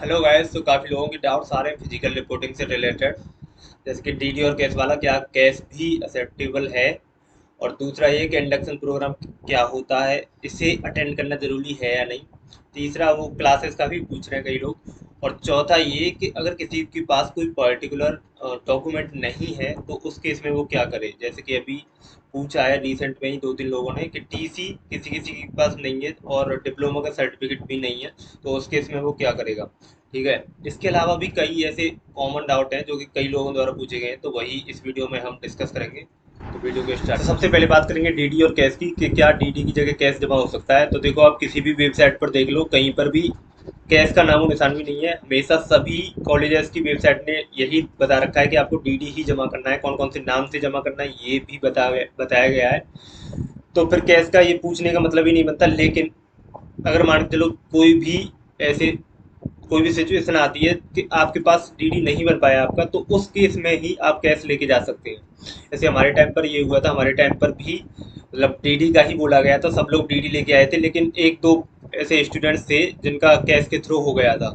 Hello guys. तो काफ़ी लोगों के डाउट्स आ रहे हैं फिजिकल रिपोर्टिंग से रिलेटेड, जैसे कि डीडी और कैश वाला, क्या कैश भी एक्सेप्टेबल है, और दूसरा ये कि इंडक्शन प्रोग्राम क्या होता है, इसे अटेंड करना ज़रूरी है या नहीं। तीसरा वो क्लासेस का भी पूछ रहे हैं कई लोग। और चौथा ये कि अगर किसी के पास कोई पर्टिकुलर डॉक्यूमेंट नहीं है तो उस केस में वो क्या करे। जैसे कि अभी पूछा है रिसेंट में ही दो तीन लोगों ने कि टीसी किसी किसी के पास नहीं है और डिप्लोमा का सर्टिफिकेट भी नहीं है, तो उस केस में वो क्या करेगा। ठीक है। इसके अलावा भी कई ऐसे कॉमन डाउट हैं जो कि कई लोगों द्वारा पूछे गए हैं, तो वही इस वीडियो में हम डिस्कस करेंगे। तो वीडियो को स्टार्ट, तो सबसे पहले बात करेंगे डीडी और कैश की कि क्या डीडी की जगह कैश जमा हो सकता है। तो देखो, आप किसी भी वेबसाइट पर देख लो, कहीं पर भी कैश का नामो निशान भी नहीं है। हमेशा सभी कॉलेजेस की वेबसाइट ने यही बता रखा है कि आपको डीडी ही जमा करना है, कौन कौन से नाम से जमा करना है ये भी बताया गया है। तो फिर कैश का ये पूछने का मतलब ही नहीं बनता। लेकिन अगर मान के चलो ऐसे कोई भी सिचुएशन आती है कि आपके पास डीडी नहीं बन पाया आपका, तो उस केस में ही आप कैश लेके जा सकते हैं। जैसे हमारे टाइम पर ये हुआ था, हमारे टाइम पर भी मतलब डीडी का ही बोला गया था, सब लोग डीडी लेके आए थे, लेकिन एक दो ऐसे स्टूडेंट्स थे जिनका कैश के थ्रू हो गया था।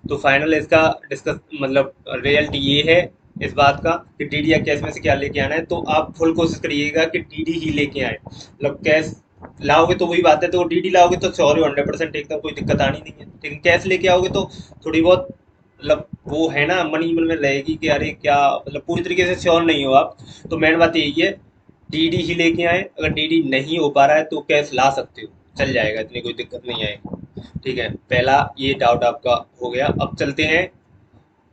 तो फाइनल इसका डिस्कस मतलब रियलिटी ये है इस बात का कि डीडी या कैश में से क्या लेके आना है। तो आप फुल कोशिश करिएगा कि डीडी ही लेके आए। मतलब कैश लाओगे तो वही बात है, तो डीडी लाओगे तो श्योर 100% एकदम कोई दिक्कत आनी नहीं है। लेकिन कैश लेके आओगे तो थोड़ी बहुत मतलब वो है ना, मन मन में रहेगी कि अरे क्या, मतलब पूरी तरीके से श्योर नहीं हो आप। तो मेन बात यही है, डीडी ही लेके आए। अगर डीडी नहीं हो पा रहा है तो कैश ला सकते हो, चल जाएगा, इतनी कोई दिक्कत नहीं आएगी। ठीक है, पहला ये डाउट आपका हो गया। अब चलते हैं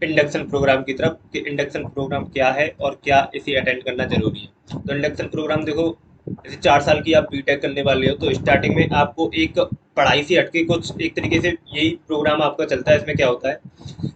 इंडक्शन प्रोग्राम की तरफ कि इंडक्शन प्रोग्राम क्या है और क्या इसे अटेंड करना जरूरी है। तो इंडक्शन प्रोग्राम देखो, जैसे 4 साल की आप बीटेक करने वाले हो तो स्टार्टिंग में आपको एक पढ़ाई से हटके कुछ एक तरीके से यही प्रोग्राम आपका चलता है। इसमें क्या होता है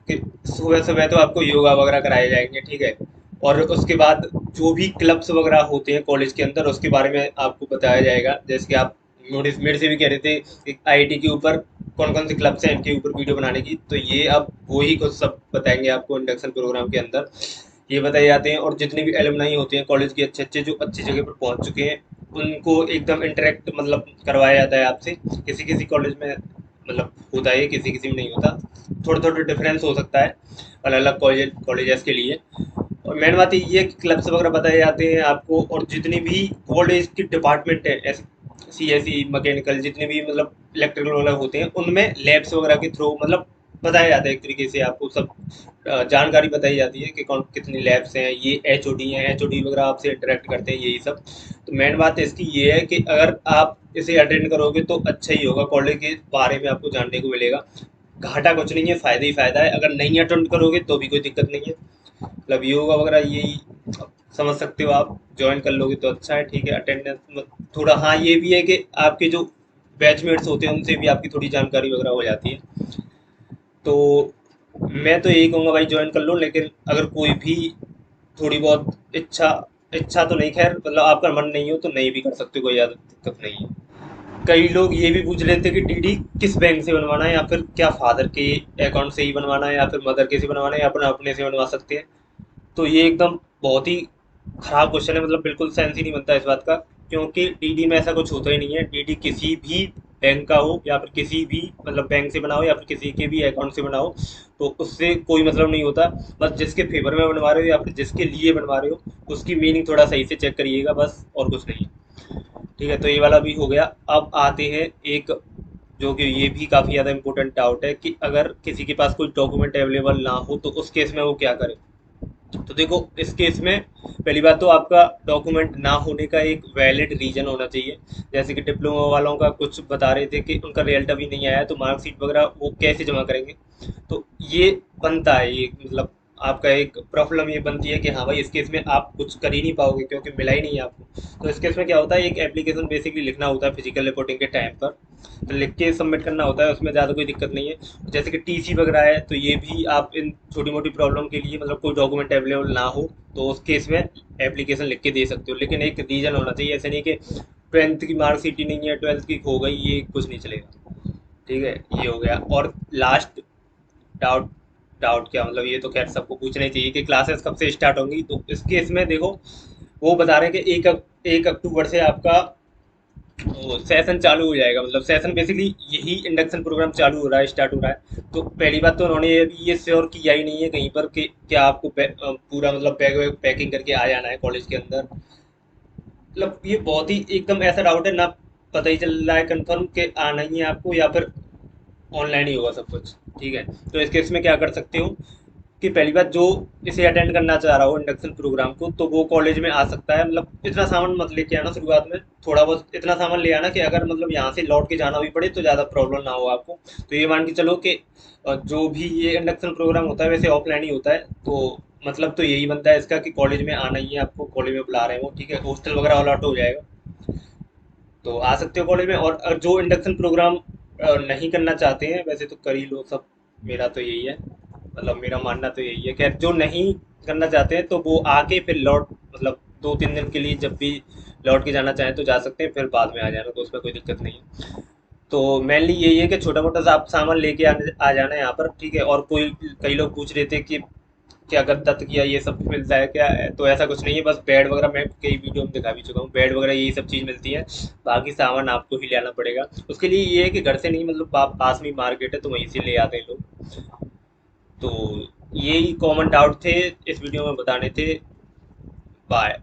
कि सुबह सुबह तो आपको योगा वगैरह कराए जाएंगे, ठीक है। और उसके बाद जो भी क्लब्स वगैरह होते हैं कॉलेज के अंदर, उसके बारे में आपको बताया जाएगा। जैसे कि आप नोटिस मेरे से भी कह रहे थे कि आईआईटी के ऊपर कौन कौन से क्लब्स हैं इनके ऊपर वीडियो बनाने की, तो ये अब वो ही कुछ सब बताएंगे आपको इंडक्शन प्रोग्राम के अंदर। ये बताए जाते हैं, और जितने भी एलुमनाई होते हैं कॉलेज के अच्छे अच्छे जो अच्छी जगह पर पहुंच चुके हैं, उनको एकदम इंटरेक्ट मतलब करवाया जाता है आपसे। किसी किसी कॉलेज में मतलब होता है, किसी किसी में नहीं होता, थोड़ा थोड़ा डिफरेंस हो सकता है अलग अलग कॉलेजेस के लिए। और मेन बात ये है कि क्लब्स वगैरह बताए जाते हैं आपको, और जितनी भी कॉलेज की डिपार्टमेंट है, ऐसे सी एस सी मैकेनिकल जितने भी मतलब इलेक्ट्रिकल वगैरह होते हैं, उनमें लैब्स वगैरह के थ्रू मतलब बताया जाता है एक तरीके से आपको सब जानकारी बताई जाती है कि कौन कितनी लैब्स हैं, ये एच ओ डी हैं, एच ओ डी वगैरह आपसे इंटरेक्ट करते हैं, यही सब। तो मेन बात इसकी ये है कि अगर आप इसे अटेंड करोगे तो अच्छा ही होगा, कॉलेज के बारे में आपको जानने को मिलेगा। घाटा कुछ नहीं है, फायदा ही फायदा है। अगर नहीं अटेंड करोगे तो भी कोई दिक्कत नहीं है, मतलब योगा वगैरह यही समझ सकते हो आप, ज्वाइन कर लोगे तो अच्छा है। ठीक है, अटेंडेंस थोड़ा, हाँ ये भी है कि आपके जो बैचमेट्स होते हैं उनसे भी आपकी थोड़ी जानकारी वगैरह हो जाती है। तो मैं तो यही कहूँगा भाई, ज्वाइन कर लो। लेकिन अगर कोई भी थोड़ी बहुत इच्छा इच्छा तो नहीं, खैर मतलब आपका मन नहीं हो तो नहीं भी कर सकते, कोई ज़्यादा दिक्कत नहीं है। कई लोग ये भी पूछ लेते हैं कि डीडी किस बैंक से बनवाना है, या फिर क्या फादर के अकाउंट से ही बनवाना है, या फिर मदर के से बनवाना है, या अपना अपने से बनवा सकते हैं। तो ये एकदम बहुत ही खराब क्वेश्चन है, मतलब बिल्कुल सेंस ही नहीं बनता इस बात का। क्योंकि डीडी में ऐसा कुछ होता ही नहीं है। डीडी किसी भी बैंक का हो, या फिर किसी भी मतलब बैंक से बनाओ, या फिर किसी के भी अकाउंट से बनाओ, तो उससे कोई मतलब नहीं होता। बस जिसके फेवर में बनवा रहे हो या फिर जिसके लिए बनवा रहे हो, उसकी मीनिंग थोड़ा सही से चेक करिएगा, बस और कुछ नहीं है। ठीक है, तो ये वाला भी हो गया। अब आते हैं एक, जो कि ये भी काफ़ी ज़्यादा इंपॉर्टेंट डाउट है कि अगर किसी के पास कोई डॉक्यूमेंट अवेलेबल ना हो तो उस केस में वो क्या करे। तो देखो, इस केस में पहली बात तो आपका डॉक्यूमेंट ना होने का एक वैलिड रीजन होना चाहिए। जैसे कि डिप्लोमा वालों का कुछ बता रहे थे कि उनका रिजल्ट अभी नहीं आया, तो मार्कशीट वगैरह वो कैसे जमा करेंगे। तो ये बनता है, ये मतलब आपका एक प्रॉब्लम ये बनती है कि हाँ भाई, इस केस में आप कुछ कर ही नहीं पाओगे क्योंकि मिला ही नहीं है आपको। तो इस केस में क्या होता है, एक एप्लीकेशन बेसिकली लिखना होता है फिजिकल रिपोर्टिंग के टाइम पर, तो लिख के सबमिट करना होता है, उसमें ज़्यादा कोई दिक्कत नहीं है। जैसे कि टीसी वगैरह है, तो ये भी आप इन छोटी मोटी प्रॉब्लम के लिए, मतलब कोई डॉक्यूमेंट अवेलेबल ना हो तो उस केस में एप्लीकेशन लिख के दे सकते हो। लेकिन एक रीजन होना चाहिए, ऐसे नहीं कि 12th की मार्कशीट ही नहीं है, 12th की खो गई, ये कुछ नहीं चलेगा। ठीक है, ये हो गया। और लास्ट डाउट, डाउट क्या मतलब, ये तो खैर सबको पूछना ही चाहिए कि क्लासेस कब से स्टार्ट होंगी। तो इस केस में देखो, वो बता रहे हैं कि 1 अक्टूबर से आपका तो सेशन चालू हो जाएगा, मतलब सेशन बेसिकली यही इंडक्शन प्रोग्राम चालू हो रहा है, स्टार्ट हो रहा है। तो पहली बात तो उन्होंने अभी ये श्योर किया ही नहीं है कहीं पर कि क्या आपको पूरा मतलब बैग वैग पैकिंग करके आ जाना है कॉलेज के अंदर। मतलब ये बहुत ही एकदम ऐसा डाउट है ना, पता ही चल रहा है कंफर्म कि आना ही है आपको या फिर ऑनलाइन ही होगा सब कुछ। ठीक है, तो इस केस में क्या कर सकते हो कि पहली बात, जो इसे अटेंड करना चाह रहा हो इंडक्शन प्रोग्राम को, तो वो कॉलेज में आ सकता है। मतलब इतना सामान मत लेके आना शुरुआत में, थोड़ा बहुत इतना सामान ले आना कि अगर मतलब यहाँ से लौट के जाना भी पड़े तो ज़्यादा प्रॉब्लम ना हो आपको। तो ये मान के चलो कि जो भी ये इंडक्शन प्रोग्राम होता है वैसे ऑफलाइन ही होता है। तो मतलब तो यही बनता है इसका कि कॉलेज में आना ही है आपको, कॉलेज में बुला रहे हैं वो। ठीक है, हॉस्टल वगैरह अलॉट हो जाएगा, तो आ सकते हो कॉलेज में। और जो इंडक्शन प्रोग्राम नहीं करना चाहते हैं वैसे तो कर ही लो सब, मेरा तो यही है, मतलब मेरा मानना तो यही है। खैर जो नहीं करना चाहते हैं तो वो आके फिर लौट, मतलब 2-3 दिन के लिए जब भी लौट के जाना चाहें तो जा सकते हैं, फिर बाद में आ जाना, तो उसमें कोई दिक्कत नहीं है। तो मेनली यही है कि छोटा मोटा सा आप सामान लेके आ जाना है यहाँ पर। ठीक है, और कोई कई लोग पूछ रहे थे कि क्या गद्दा तकिया ये सब भी मिलता है क्या, तो ऐसा कुछ नहीं है, बस बेड वगैरह मैं कई वीडियो में दिखा भी चुका हूँ, बेड वगैरह यही सब चीज़ मिलती है। बाकी सामान आपको ही लाना पड़ेगा, उसके लिए ये है कि घर से नहीं, मतलब पास में मार्केट है तो वहीं से ले आते हैं लोग। तो यही कॉमन डाउट थे इस वीडियो में बताने थे। बाय।